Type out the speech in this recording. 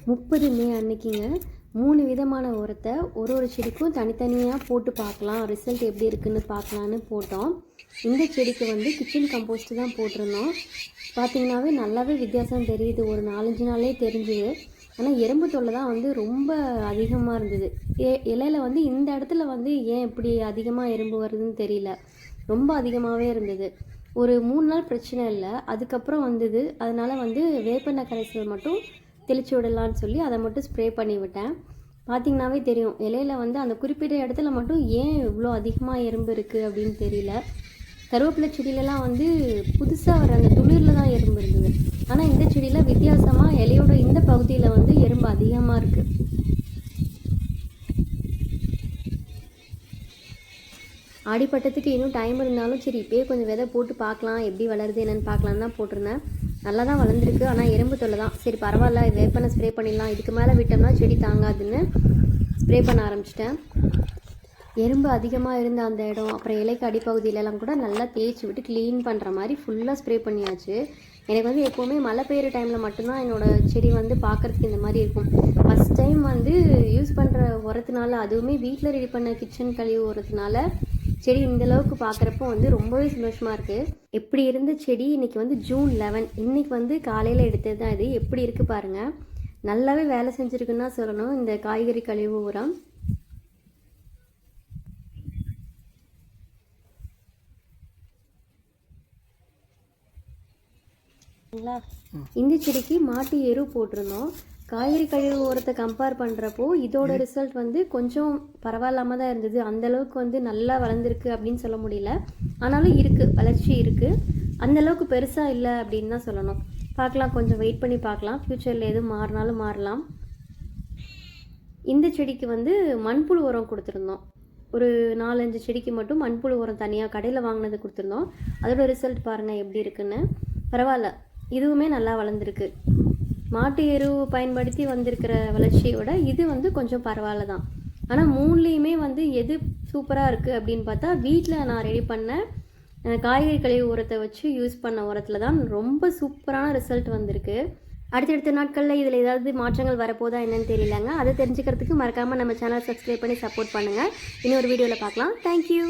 30 மே அன்னைக்குங்க 3 விதமான உரத்தை ஒரு செடிக்கும் தனித்தனியாக போட்டு பார்க்கலாம், ரிசல்ட் எப்படி இருக்குன்னு பார்க்கலான்னு போட்டோம். இந்த செடிக்கு வந்து கிச்சன் கம்போஸ்ட் தான் போட்டிருந்தோம். பார்த்திங்கனாவே நல்லாவே வித்தியாசம் தெரியுது, ஒரு 4-5 நாளே தெரிஞ்சுது. ஆனால் எறும்பு தொல்லை தான் வந்து ரொம்ப அதிகமாக இருந்தது. இலையில் வந்து இந்த இடத்துல வந்து ஏன் இப்படி அதிகமாக எறும்பு வருதுன்னு தெரியல, ரொம்ப அதிகமாகவே இருந்தது. ஒரு 3 நாள் பிரச்சனை இல்லை, அதுக்கப்புறம் வந்தது. அதனால் வந்து வேப்பெண்ணெய் கரைசல் மட்டும் தெளித்து விடலான்னு சொல்லி அதை மட்டும் ஸ்ப்ரே பண்ணி விட்டேன். பார்த்திங்கனாவே தெரியும், இலையில் வந்து அந்த குறிப்பிட்ட இடத்துல மட்டும் ஏன் இவ்வளோ அதிகமாக எறும்பு இருக்குது அப்படின்னு தெரியல. கருவேப்பிலை செடியிலலாம் வந்து புதுசாக வர அந்த துளிரில் தான் எறும்பு இருந்தது. ஆனால் இந்த செடியில் வித்தியாசமாக இலையோட இந்த பகுதியில் வந்து எறும்பு அதிகமாக இருக்குது. ஆடிப்பட்டத்துக்கு இன்னும் டைம் இருந்தாலும் சரி இப்போயே கொஞ்சம் விதை போட்டு பார்க்கலாம், எப்படி வளருது என்னென்னு பார்க்கலான்னு தான் போட்டிருந்தேன். நல்லா தான் வளர்ந்துருக்கு, ஆனால் எறும்பு தொல்லை தான். சரி பரவாயில்ல, வேப்பெண்ணெய் ஸ்ப்ரே பண்ணிடலாம், இதுக்கு மேலே விட்டோம்னா செடி தாங்காதுன்னு ஸ்ப்ரே பண்ண ஆரம்பிச்சிட்டேன். எறும்பு அதிகமாக இருந்த அந்த இடம், அப்புறம் இலைக்கு அடிப்பகுதியிலலாம் கூட நல்லா தேய்ச்சி விட்டு க்ளீன் பண்ணுற மாதிரி ஃபுல்லாக ஸ்ப்ரே பண்ணியாச்சு. எனக்கு வந்து எப்போவுமே மழை பெய்கிற டைமில் மட்டும்தான் என்னோடய செடி வந்து பார்க்குறதுக்கு இந்த மாதிரி இருக்கும். ஃபஸ்ட் டைம் வந்து யூஸ் பண்ணுற உரத்தினால, அதுவுமே வீட்டில் ரெடி பண்ண கிச்சன் கழிவு உரத்தினால செடி இந்தளவுக்கு பார்க்குறப்போ வந்து ரொம்பவே சந்தோஷமாக இருக்குது. எப்படி இருந்த செடி இன்றைக்கி வந்து ஜூன் 11, இன்றைக்கி வந்து காலையில் எடுத்தது தான். இது எப்படி இருக்குது பாருங்கள், நல்லாவே வேலை செஞ்சுருக்குன்னு தான் சொல்லணும் இந்த காய்கறி கழிவு உரம். இந்த செடிக்கு மாட்டு எரு போட்டிருந்தோம். காய்கறி கழிவு உரத்தை கம்பேர் பண்ணுறப்போ இதோட ரிசல்ட் வந்து கொஞ்சம் பரவாயில்லாமல் தான் இருந்தது. அந்தளவுக்கு வந்து நல்லா வளர்ந்துருக்கு அப்படின்னு சொல்ல முடியல, ஆனாலும் இருக்குது, வளர்ச்சி இருக்குது. அந்தளவுக்கு பெருசாக இல்லை அப்படின்னு தான் சொல்லணும். பார்க்கலாம், கொஞ்சம் வெயிட் பண்ணி பார்க்கலாம், ஃப்யூச்சரில் எதுவும் மாறினாலும் மாறலாம். இந்த செடிக்கு வந்து மண்புழு உரம் கொடுத்துருந்தோம். ஒரு 4-5 செடிக்கு மட்டும் மண்புழு உரம் தனியாக கடையில் வாங்கினது கொடுத்துருந்தோம். அதோட ரிசல்ட் பாருங்கள் எப்படி இருக்குன்னு. பரவாயில்ல, இதுவுமே நல்லா வளர்ந்துருக்கு. மாட்டு எரு பயன்படுத்தி வந்திருக்கிற வளர்ச்சியோட இது வந்து கொஞ்சம் பரவாயில்ல தான். ஆனால் 3லேயுமே வந்து எது சூப்பராக இருக்குது அப்படின்னு பார்த்தா, வீட்டில் நான் ரெடி பண்ண காய்கறி கழிவு உரத்தை வச்சு யூஸ் பண்ண உரத்தில் தான் ரொம்ப சூப்பரான ரிசல்ட் வந்திருக்கு. அடுத்தடுத்த நாட்களில் இதில் ஏதாவது மாற்றங்கள் வரப்போதா என்னன்னு தெரியலங்க. அதை தெரிஞ்சுக்கிறதுக்கு மறக்காமல் நம்ம சேனல் சப்ஸ்கிரைப் பண்ணி சப்போர்ட் பண்ணுங்கள். இன்னொரு வீடியோவில் பார்க்கலாம். தேங்க்யூ.